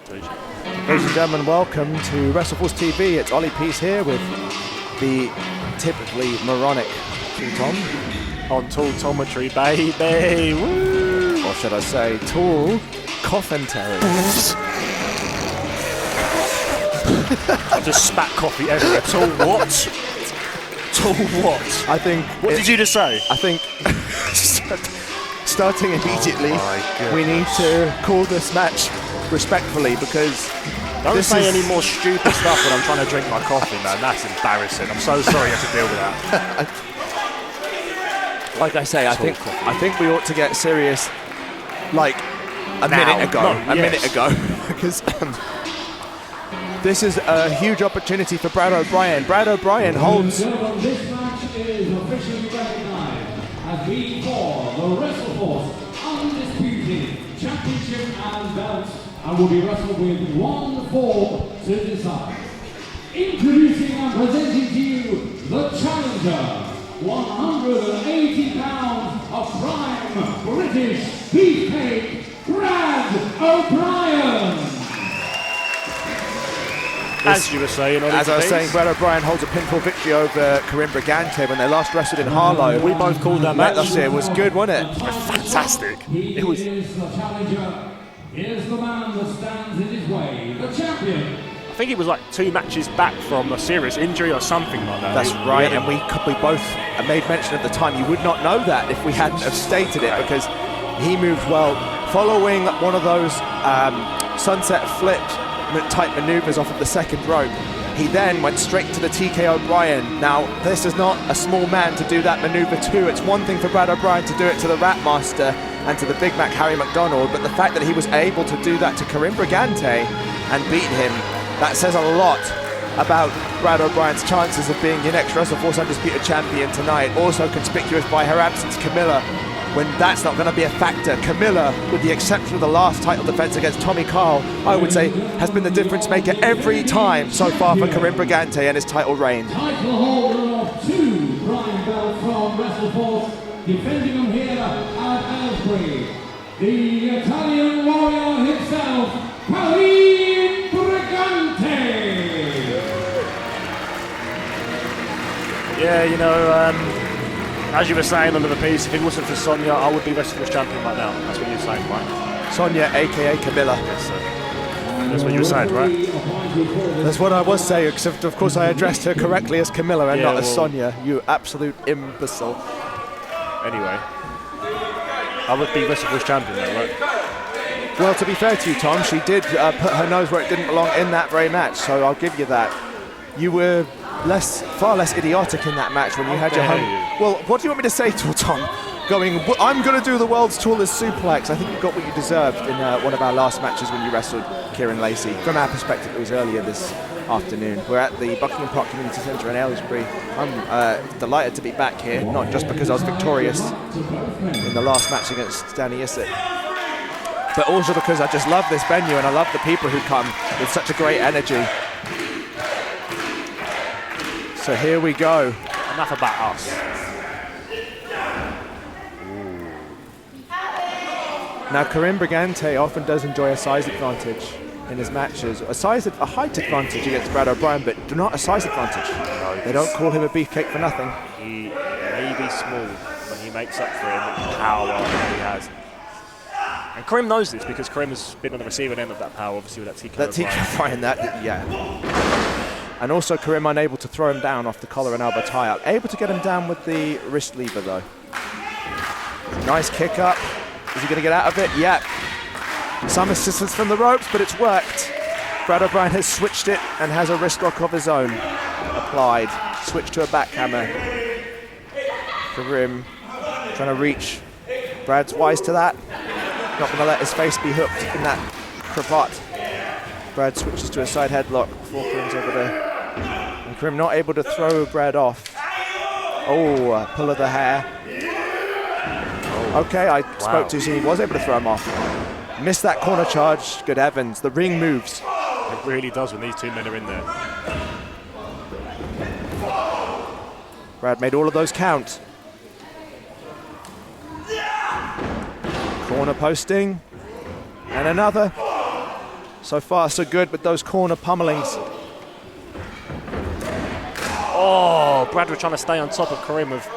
Ladies and gentlemen, welcome to WrestleForce TV. It's Ollie Peace here with the typically moronic King Tom. On tall Tonbridge, baby. Woo! Or should I say, tall coffentary. I just spat coffee everywhere. Tall what? Tall what? I think. What did you just say? I think. Starting immediately, we need to call this match respectfully because. Don't say any more stupid stuff when I'm trying to drink my coffee, man. That's embarrassing. I'm so sorry you have to deal with that. Like I say, I think we ought to get serious, like a minute ago, because this is a huge opportunity for Brad O'Brien. Brad O'Brien holds. This match is officially recognized as being for the WrestleForce Undisputed Championship and Belt, and will be wrestled with one fall to decide. Introducing and presenting to you the challenger. 180 pounds of prime British beefcake, Brad O'Brien. As you were saying, Brad O'Brien holds a pinfall victory over Karim Brigante when they last wrestled in Harlow. We both called that match. Last year. It was good, wasn't it? Fantastic. It was. Is the challenger. Here's the man that stands in his way, the champion. I think it was like 2 matches back from a serious injury or something like that. That's right, and we both made mention at the time. You would not know that if we hadn't have stated it, because he moved well. Following one of those sunset flip type maneuvers off of the second rope, he then went straight to the TK O'Brien. Now, this is not a small man to do that maneuver too. It's one thing for Brad O'Brien to do it to the Ratmaster and to the Big Mac Harry McDonald, but the fact that he was able to do that to Karim Brigante and beat him, that says a lot about Brad O'Brien's chances of being your next WrestleForce Undisputed Champion tonight. Also conspicuous by her absence, Camilla, when that's not going to be a factor. Camilla, with the exception of the last title defense against Tommy Carl, I would say has been the difference maker every time so far for Karim Brigante and his title reign. Title holder of 2 prime belts from WrestleForce, defending them here at Aylesbury, the Italian warrior himself, Karim Brigante. Yeah, you know, as you were saying under the piece, if it wasn't for Sonia, I would be WrestleForce champion right now. That's what you were saying, right? Sonia, aka Camilla. Yes, sir. That's what you were saying, right? That's what I was saying, except of course I addressed her correctly as Camilla and not as Sonia. You absolute imbecile. Anyway, I would be WrestleForce champion though, right? Well, to be fair to you, Tom, she did put her nose where it didn't belong in that very match, so I'll give you that. You were far less idiotic in that match when you had your home. Well, what do you want me to say to Tom? Going, I'm going to do the world's tallest suplex. I think you got what you deserved in one of our last matches when you wrestled Kieran Lacey. From our perspective, it was earlier this afternoon. We're at the Buckingham Community Centre in Aylesbury. I'm delighted to be back here, not just because I was victorious in the last match against Danny Issett, but also because I just love this venue and I love the people who come with such a great energy. So here we go. Enough about us. Now, Karim Brigante often does enjoy a size advantage in his matches. A height advantage against Brad O'Brien, but not a size advantage. No, they don't call him a beefcake for nothing. He may be small, but he makes up for it in the power that he has. And Karim knows this because Karim has been on the receiving end of that power, obviously with that TK O'Brien. Yeah. And also Karim unable to throw him down off the collar and elbow tie-up. Able to get him down with the wrist lever, though. Nice kick up. Is he going to get out of it? Yep. Some assistance from the ropes, but it's worked. Brad O'Brien has switched it and has a wrist lock of his own applied. Switched to a backhammer. Karim trying to reach. Brad's wise to that. Not going to let his face be hooked in that cravat. Brad switches to a side headlock before Karim's over there. And Karim not able to throw Brad off. Oh, pull of the hair. Okay, I spoke too soon. He was able to throw him off. Missed that corner charge. Good heavens, the ring moves. It really does when these two men are in there. Brad made all of those count. Corner posting. And another. So far, so good with those corner pummelings. Oh, Brad was trying to stay on top of Karim with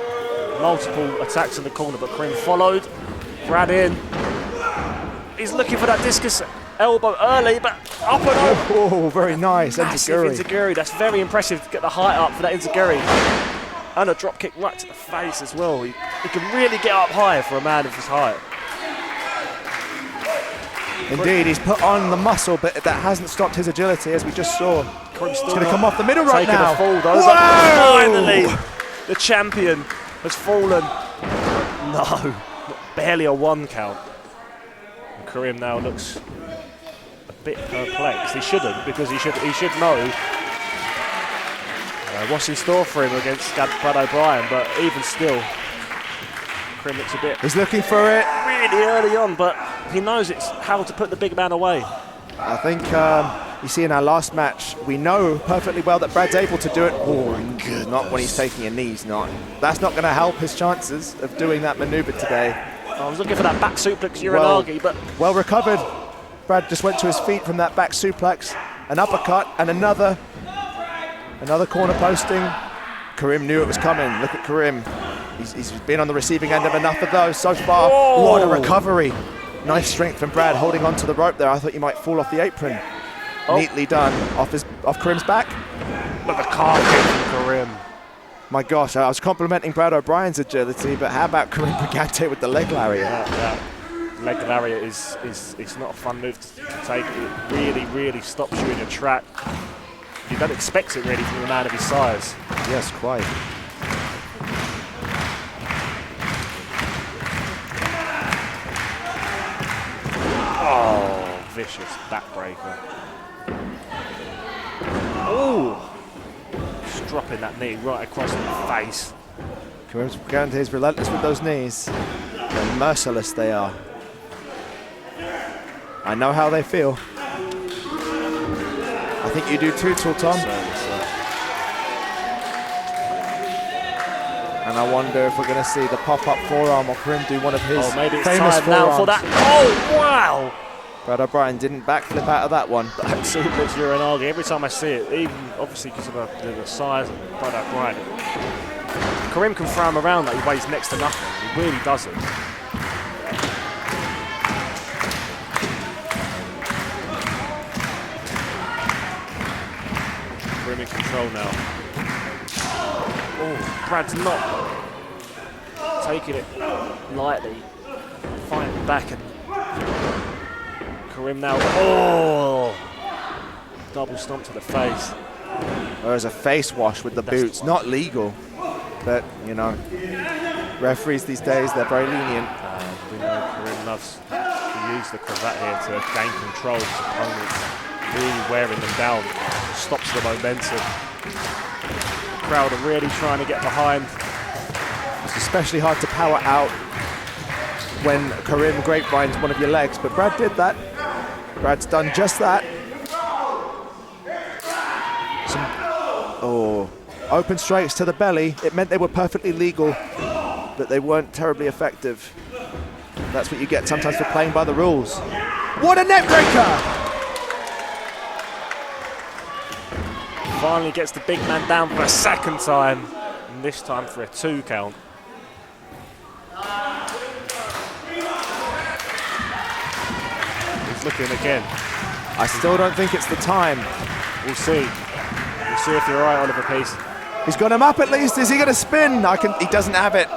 multiple attacks in the corner, but Karim followed. Brad in. He's looking for that discus elbow early, but up and over. Oh, very nice. Massive Enziguri. Enziguri. That's very impressive to get the height up for that Enziguri. And a drop kick right to the face as well. He can really get up high for a man of his height. Indeed, he's put on the muscle, but that hasn't stopped his agility, as we just saw. Karim's He's going to come off the middle right taking now. a fall though. Whoa! Finally, the champion has fallen. No, barely a 1 count. And Karim now looks a bit perplexed. He shouldn't, because he should know what's in store for him against Brad O'Brien. But even still, Karim looks a bit. He's looking for it. Really early on, but he knows it's how to put the big man away. I think you see in our last match, we know perfectly well that Brad's able to do it. Oh, not when he's taking a knee. That's not going to help his chances of doing that manoeuvre today. I was looking for that back suplex Uranagi, but well recovered. Brad just went to his feet from that back suplex, an uppercut, and another corner posting. Karim knew it was coming. Look at Karim. He's been on the receiving end of enough of those so far. Whoa. What a recovery. Nice strength from Brad holding onto the rope there. I thought you might fall off the apron. Oh. Neatly done off Karim's back. look at the calf kick from Karim. My gosh, I was complimenting Brad O'Brien's agility, but how about Karim Brigante with the leg lariat? Yeah. Leg lariat is it's not a fun move to take. It really stops you in your track. You don't expect it really from a man of his size. Yes, quite. Oh, vicious backbreaker. Oh, just dropping that knee right across the face. Karim Brigante is relentless with those knees. And merciless they are. I know how they feel. I think you do too, Tom. And I wonder if we're going to see the pop-up forearm or Karim do one of his maybe it's famous time forearms. now for that. Oh, wow! Brad O'Brien didn't backflip out of that one. That suplex Uranagi, every time I see it, even obviously because of the size of Brad O'Brien, Karim can throw him around like he weighs next to nothing. He really doesn't. Karim in control now. Oh, Brad's not taking it lightly. Fighting back and Karim now. Oh! Double stomp to the face. There's a face wash with the boots. Not legal, but you know, referees these days, they're very lenient. We know Karim loves to use the cravat here to gain control of his opponents, really wearing them down, stops the momentum. The crowd are really trying to get behind. It's especially hard to power out when Karim grapevines one of your legs, but Brad did that. Brad's done just that. Open straights to the belly. It meant they were perfectly legal, but they weren't terribly effective. That's what you get sometimes for playing by the rules. What a neck breaker! Finally gets the big man down for a second time, and this time for a 2 count. He's looking again. I still don't think it's the time. We'll see. We'll see if you're right, Oliver Peace. He's got him up at least. Is he going to spin? He doesn't have it.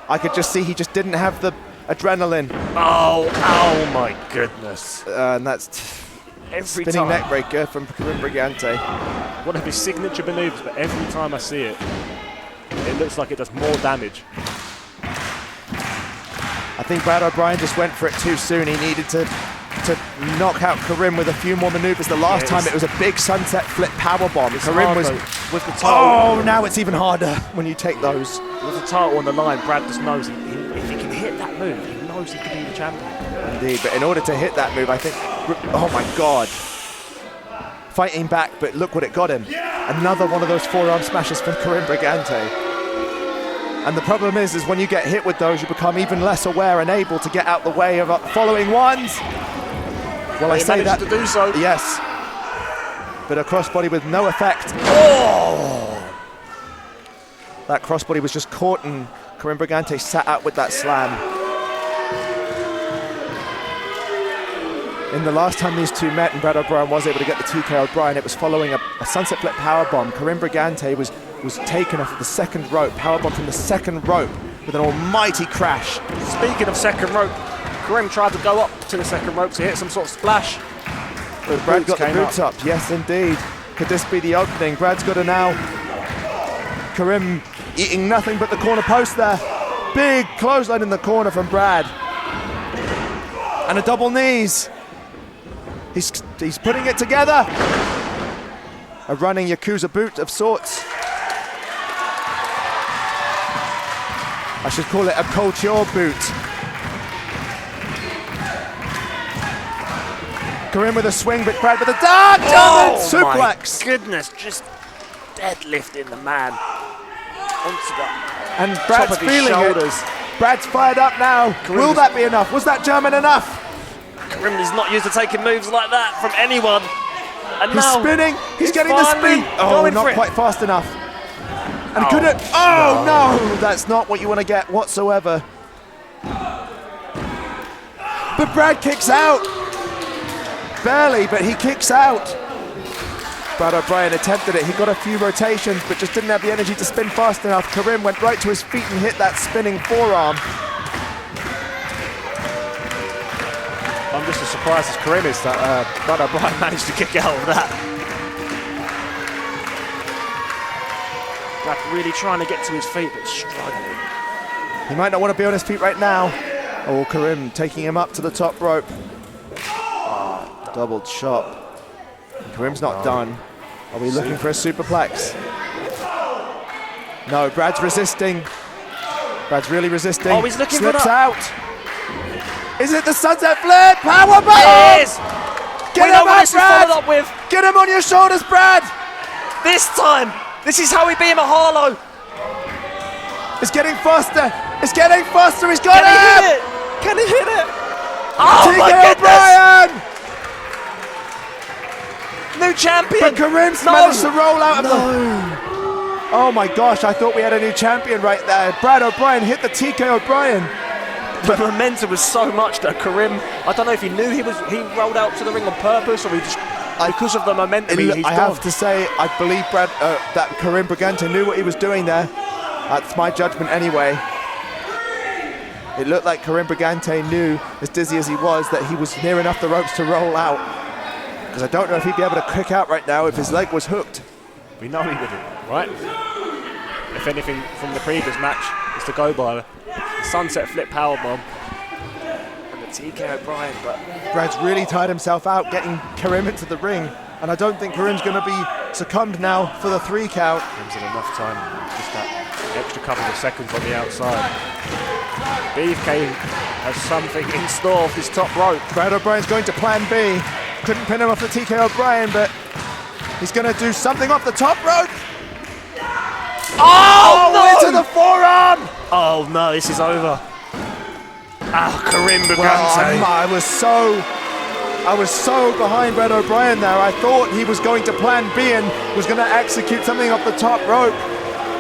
I could just see he just didn't have the adrenaline. Oh my goodness. And that's Every spinning time. neck breaker from Karim Brigante. One of his signature maneuvers, but every time I see it, it looks like it does more damage. I think Brad O'Brien just went for it too soon. He needed to knock out Karim with a few more maneuvers. The last time it was a big sunset flip powerbomb. Karim was with the title. Oh, now it's even harder when you take those. With the title on the line, Brad just knows if he can hit that move, he knows he can be the champion. Indeed, but in order to hit that move, I think, oh my God. Fighting back, but look what it got him. Another one of those forearm smashes for Karim Brigante. And the problem is when you get hit with those, you become even less aware and able to get out the way of following ones. Well, I he say managed that to do so. Yes, but a crossbody with no effect. Oh! That crossbody was just caught, and Karim Brigante sat out with that slam. In the last time these two met and Brad O'Brien was able to get the TK O'Brien, it was following a sunset flip powerbomb. Karim Brigante was taken off the second rope, powerbomb from the second rope with an almighty crash. Speaking of second rope, Karim tried to go up to the second rope to hit some sort of splash. But Brad got the boots up. Yes, indeed. Could this be the opening? Brad's got to now. Karim eating nothing but the corner post there. Big clothesline in the corner from Brad. And a double knees. He's putting it together. A running Yakuza boot of sorts. I should call it a couture boot. Karim with a swing, but Brad with a German suplex. My goodness, just deadlifting the man onto that. And Brad's feeling it. Brad's fired up now. Will that be enough? Was that German enough? Karim is not used to taking moves like that from anyone. And he's now spinning. He's getting the spin. Oh, not quite fast enough. And couldn't. Oh no, that's not what you want to get whatsoever. But Brad kicks out. Barely, but he kicks out. Brad O'Brien attempted it. He got a few rotations, but just didn't have the energy to spin fast enough. Karim went right to his feet and hit that spinning forearm. I'm just as surprised as Karim is that Brad O'Brien managed to kick out of that. Brad really trying to get to his feet, but struggling. He might not want to be on his feet right now. Oh, Karim taking him up to the top rope. Doubled chop. Karim's not done. Are we looking for a superplex? No, Brad's resisting. Brad's really resisting. Oh, he's looking for Slips that. out. Is it the sunset flip? Powerbomb! It is! Get him up, Brad! Up with. Get him on your shoulders, Brad! This time! This is how we beat him at Harlow! It's getting faster! It's getting faster! He's got Can he hit it! it? Can he hit it? Oh my TK goodness! O'Brien! New champion! But Karim's managed to roll out of the... Oh my gosh, I thought we had a new champion right there. Brad O'Brien hit the TK O'Brien. But the momentum was so much that Karim, I don't know if he knew he rolled out to the ring on purpose, or he just, because of the momentum, he's I have to say, I believe that Karim Brigante knew what he was doing there. That's my judgment anyway. It looked like Karim Brigante knew, as dizzy as he was, that he was near enough the ropes to roll out. Because I don't know if he'd be able to kick out right now if his leg was hooked. We know he wouldn't, right? If anything from the previous match is to go by, the sunset flip powerbomb and the TK O'Brien, but Brad's really tired himself out getting Karim into the ring, and I don't think Karim's going to be succumbed now for the 3 count. Karim's had enough time, just that extra couple of seconds on the outside. Beefcake has something in store off his top rope. Brad O'Brien's going to plan B. Couldn't pin him off the TK O'Brien, but he's going to do something off the top rope. Oh, no! Into the forearm! Oh no, this is over. Karim Brigante. Well, I was so behind Brad O'Brien there. I thought he was going to plan B and was going to execute something off the top rope.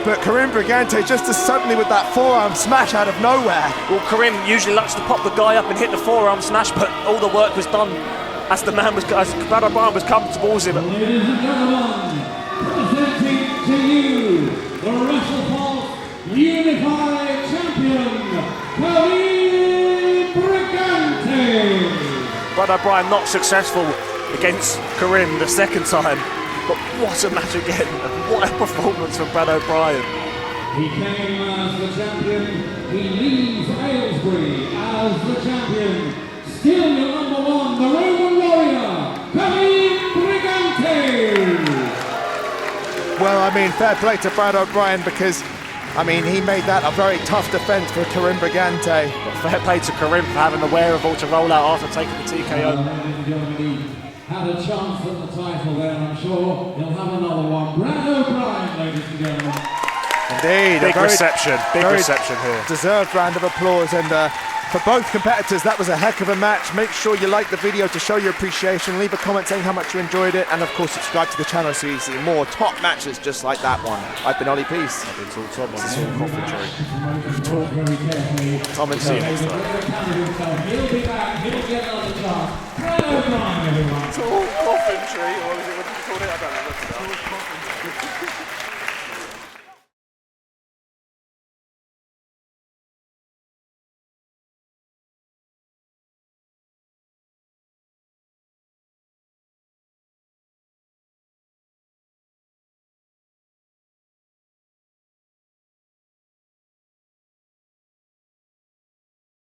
But Karim Brigante just as suddenly with that forearm smash out of nowhere. Well, Karim usually likes to pop the guy up and hit the forearm smash, but all the work was done as Brad O'Brien was coming towards him. Ladies and gentlemen, presenting to you the WrestleForce Unified Champion, Karim Brigante. Brad O'Brien not successful against Karim the second time, but what a match again, and what a performance from Brad O'Brien. He came as the champion, he leaves Aylesbury as the champion. Still your number 1, the Roman Warrior, Karim Brigante. Well, I mean, fair play to Brad O'Brien because, I mean, he made that a very tough defense for Karim Brigante. But fair play to Karim for having the wherewithal to roll out after taking the TKO. Ladies and gentlemen, he had a chance at the title there, I'm sure he'll have another one. Brad O'Brien, ladies and gentlemen. Indeed. Big reception here. Deserved round of applause, and for both competitors. That was a heck of a match. Make sure you like the video to show your appreciation. Leave a comment saying how much you enjoyed it. And of course, subscribe to the channel so you see more top matches just like that one. I've been Ollie Peace. I've been Tom on this commentary. Tom and See you Tony. next time. He'll be back. He'll get another chance. Well done, everyone. Tall Coventry, or was it, what did you call it? I don't know.